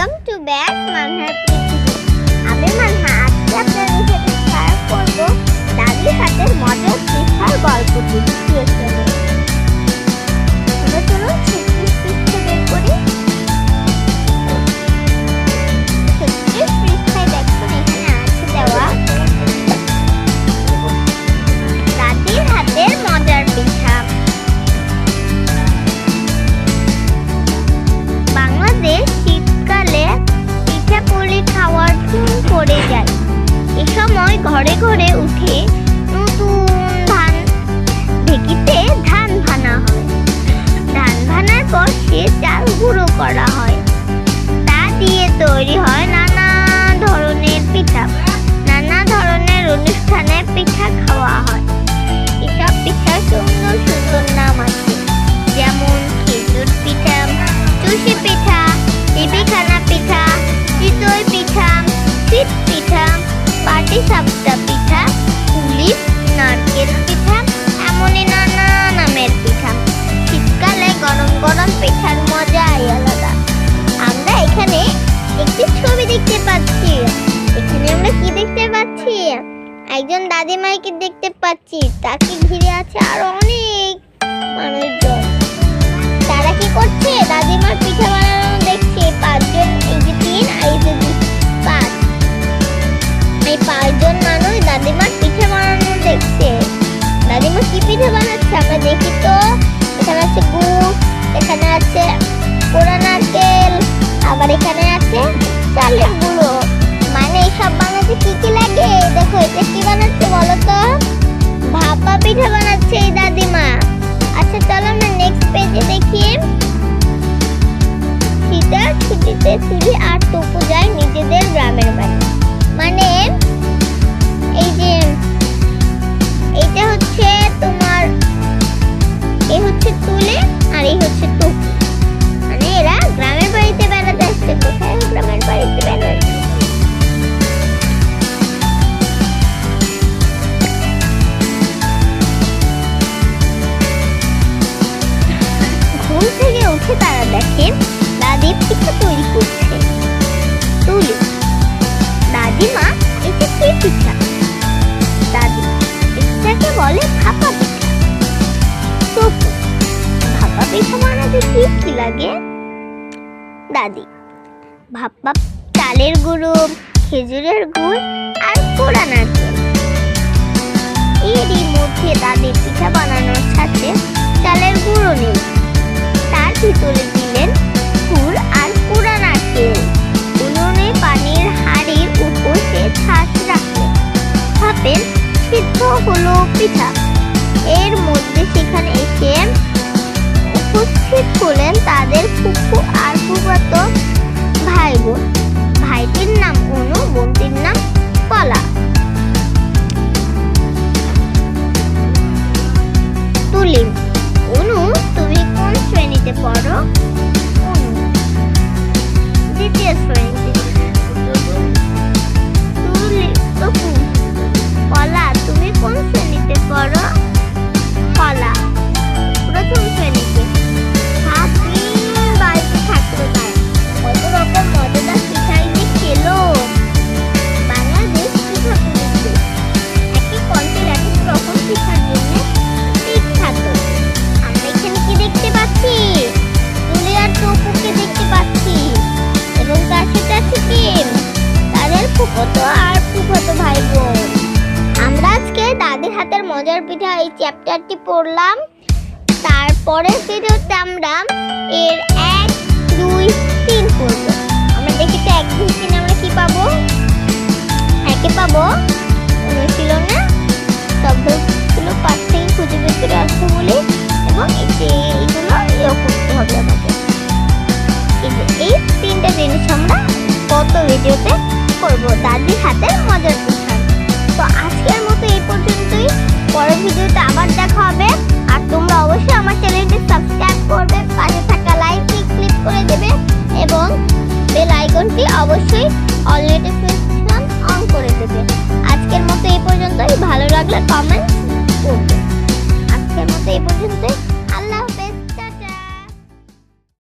Welcome to back মানহার পৃথিবী। আমি মানহা। আজকে আপনাদের সাথে শেয়ার করব দাদির হাতের মজার পিঠার গল্পটি। আমরা চলুন 36 পৃষ্ঠা বের করি। 36 পৃষ্ঠায় দেখুন, এখানে আছে দেওয়া দাদির হাতের মজার পিঠা। বাংলাদেশ শীতকালে পিঠাপুলি খাওয়ার ধুম পড়ে যায়। এ সময় ঘরে ঘরে উঠে নতুন ধান ঢেঁকিতে ধান ভানা হয়। ধান ভানার পর সে চাল গুঁড়ো করা হয়। তা দিয়ে তৈরি হয় নানা ধরনের পিঠা। নানা ধরনের অনুষ্ঠানে পিঠা খাওয়া হয়। এসব পিঠার সুন্দর সুন্দর নাম আছে, যেমন খেজুর পিঠা, চুষি পিঠা, টিপিখানা পিঠা, চিতই পিঠা, শীত পিঠা, পাটিসাপটা পিঠা, পুলি, নারকেল পিঠা, এমনই নানা নামের পিঠা। শীতকালে গরম গরম পিঠার মজাই আলাদা। আমরা এখানে একটি ছবি দেখতে পাচ্ছি। এখানে আমরা কি দেখতে পাচ্ছি? একজন দাদিমাকে দেখতে পাচ্ছি। তাকে ঘিরে আছে আর অনেক মানুষজন। তারা কি করছে? দাদিমার পিঠা বানানো দেখছে। 5 জন, এই যে 3 আর এই যে 5, এই 5 জন মানুষ দাদিমার পিঠা বানানো দেখছে। দাদিমা কি পিঠা বানাচ্ছে আমরা দেখি তো। এখানে আছে গুড়, এখানে আছে পোড়া নারকেল, আবার এখানে আছে চালের গুঁড়ো। মানে এইসব বানাতে কি কি লাগে? দেখো এটা কি বানাচ্ছে বলো তো? ভাপা পিঠা বানাচ্ছে এই দাদিমা। আচ্ছা চলো আমরা নেক্সট পেজে দেখি। শীতের ছুটিতে তুলি আর টুকু যায় নিজেদের গ্রামের বাড়ি। মানে এই যে এইটা হচ্ছে তোমার, এই হচ্ছে তুলে আর এই হচ্ছে টুকু। মানে এরা গ্রামের বাড়িতে বেড়াতে আসছে। কোথায়? গ্রামের বাড়িতে বেড়াতে। ঘুম থেকে উঠে তারা দেখে দাদি পিঠা তৈরি করছে। তুলি, দাদিমা এটা কি পিঠা? দাদি, এটাকে বলে ভাপা পিঠা। টুকু, ভাপা পিঠা বানাতে কি কি লাগে? দাদি, ভাপা চালের গুঁড়ো, খেজুরের গুড় আর পোড়া নারকেল। এরই মধ্যে দাদির পিঠা বানানোর সাথে চালের গুঁড়ো নেই। তার ভিতরে দিলেন গুড় আর পোড়া নারকেল। উনুনে পানির হাঁড়ির উপর সে ছাঁচ রাখলেন। ভাবেন সিদ্ধ হলো পিঠা। এর মধ্যে সেখানে এসে উপস্থিত হলেন তাদের ফুফু আর ফুফাতো ভাই বোন। ভাইটির নাম অনু, বোনটির নাম কলা। তুলিম, অনু তুমি কোন শ্রেণীতে পড়ো? অনু দ্বিতীয় শ্রেণীতে। কলা তুমি কোন শ্রেণীতে পড়ো? কলা প্রথম শ্রেণীতে। সারাদিন বাড়িতে থাকলো তারা। কত রকম মজাদার পিঠাই যে খেলো। বাংলাদেশ পিঠাপুলির দেশ। একই অঞ্চল এক এক রকম পিঠার জন্য বিখ্যাত। আমরা এখানে কি দেখতে পাচ্ছি? তুলি আর টুকুকে দেখতে পাচ্ছি, এবং তার সাথে আছে কি? তাদের ফুফাতো আর ফুফাতো ভাই বোন। আমরা আজকে দাদির হাতের মজার পিঠা এই চ্যাপ্টারটি পড়লাম। তারপরের ভিডিওতে আমরা এর 1, 2, 3 পড়ব। আমরা দেখি তো 1, 2, 3 আমরা কি পাবো? একে পাবো অনুশীলনে শব্দগুলো পাঠ থেকে খুঁজে বের করে অর্থগুলি, এবং এইগুলো ইয়ে করতে হবে আমাদের। এই 3টা জিনিস আমরা কত ভিডিওতে করব দাদির হাতের মজার পিঠা। তো আজকের মতো এই পর্যন্তই। পরের ভিডিওতে আবার দেখা হবে। আর তোমরা অবশ্যই আমার চ্যানেলটি সাবস্ক্রাইব করবে, পাশে থাকা লাইকটি ক্লিক করে দেবে, এবং বেল আইকনটি অবশ্যই অল নোটিফিকেশন অন করে দেবে। আজকের মতো এই পর্যন্তই। ভালো লাগলে কমেন্ট করবে। আজকের মতো এই পর্যন্তই।